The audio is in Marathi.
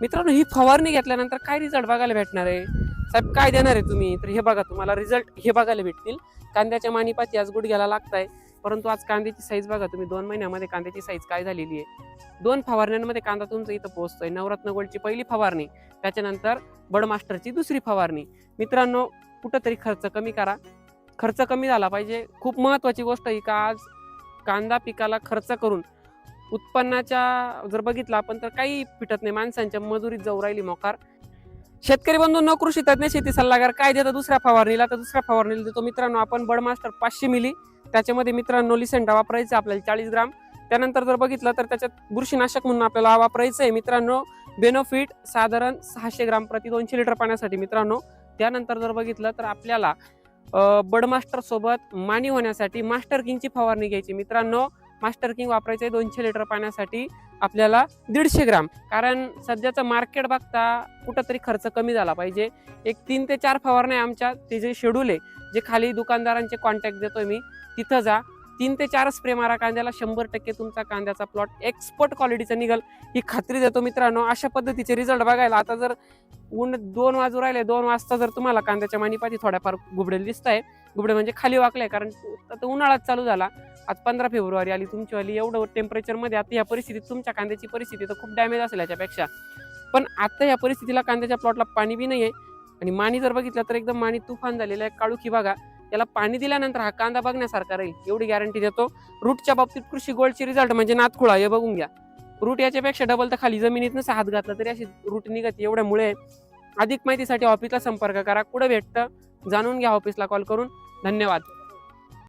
मित्रांनो, ही फवारणी घेतल्यानंतर काय रिझल्ट बघायला भेटणार आहे? साहेब काय देणार आहे तुम्ही? तर हे बघा, तुम्हाला रिझल्ट हे बघायला भेटतील. कांद्याच्या मानीपाती आज गुडघ्याला लागताय, परंतु आज कांद्याची साईज बघा तुम्ही, 2 महिन्यामध्ये कांद्याची साईज काय झालेली आहे. 2 फवारण्यांमध्ये कांदा तुमचा इथं पोहोचतोय. नवरत्न गोल्डची पहिली फवारणी, त्याच्यानंतर बडमास्टरची दुसरी फवारणी. मित्रांनो, कुठंतरी खर्च कमी करा. खर्च कमी झाला पाहिजे. खूप महत्त्वाची गोष्ट ही का आज कांदा पिकाला खर्च करून उत्पन्नाच्या जर बघितलं आपण तर काही पिटत नाही. माणसांच्या मजुरीत जाऊ राहिली मोकार. शेतकरी बंधूंनो, कृषी तज्ञ शेती सल्लागार काय देतात दुसऱ्या फवारणीला? तर दुसऱ्या फवारणीला देतो मित्रांनो आपण बडमास्टर 500 मिली. त्याच्यामध्ये मित्रांनो लिसेंडा वापरायचं आपल्याला 40 ग्राम. त्यानंतर जर बघितलं तर त्याच्यात बुरशीनाशक म्हणून आपल्याला वापरायचं आहे मित्रांनो बेनोफिट, साधारण 600 ग्राम प्रति 200 लिटर पाण्यासाठी मित्रांनो. त्यानंतर जर बघितलं तर आपल्याला बडमास्टर सोबत मानी होण्यासाठी मास्टर किंगची फवारणी घ्यायची मित्रांनो. मास्टर किंग वापरायचं आहे 200 लिटर पाण्यासाठी आपल्याला 150 ग्राम. कारण सध्याचं मार्केट बघता कुठंतरी खर्च कमी झाला पाहिजे. एक 3 ते 4 फवारण्या आमच्या ते जे शेड्यूल आहे, जे खाली दुकानदारांचे कॉन्टॅक्ट देतोय मी, तिथं जा. 3 ते 4 स्प्रे मारा कांद्याला. 100% तुमचा कांद्याचा प्लॉट एक्सपर्ट क्वालिटीचा निघल, ही खात्री देतो मित्रांनो. अशा पद्धतीचे रिझल्ट बघायला आता जर 2 वाजू राहिले, 2 वाजता जर तुम्हाला कांद्याच्या मानीपाती थोड्याफार गुबडेल दिसत आहे, गुबडे म्हणजे खाली वाकले, कारण आता उन्हाळाच चालू झाला. आज 15 फेब्रुवारी आली तुमचीवाली. एवढं टेम्परेचरमध्ये आता या परिस्थितीत तुमच्या कांद्याची परिस्थिती तर खूप डॅमेज असेल याच्यापेक्षा. पण आता या परिस्थितीला कांद्याच्या प्लॉटला पाणी बी नाही आहे. आणि मानी जर बघितलं तर एकदम मानी तुफान झालेला आहे. काळुखी बघा. त्याला पाणी दिल्यानंतर हा कांदा बघण्यासारखा राहील, एवढी गॅरंटी देतो. रूटच्या बाबतीत कृषी गोल्डची रिझल्ट म्हणजे नातखुळा, हे बघून घ्या. रूट याच्यापेक्षा डबल तर खाली जमिनीतनं हात घातला तरी अशी रूट निघत. एवढ्यामुळे अधिक माहितीसाठी ऑफिसला संपर्क करा. कुठं भेटतं जाणून घ्या ऑफिसला कॉल करून. धन्यवाद.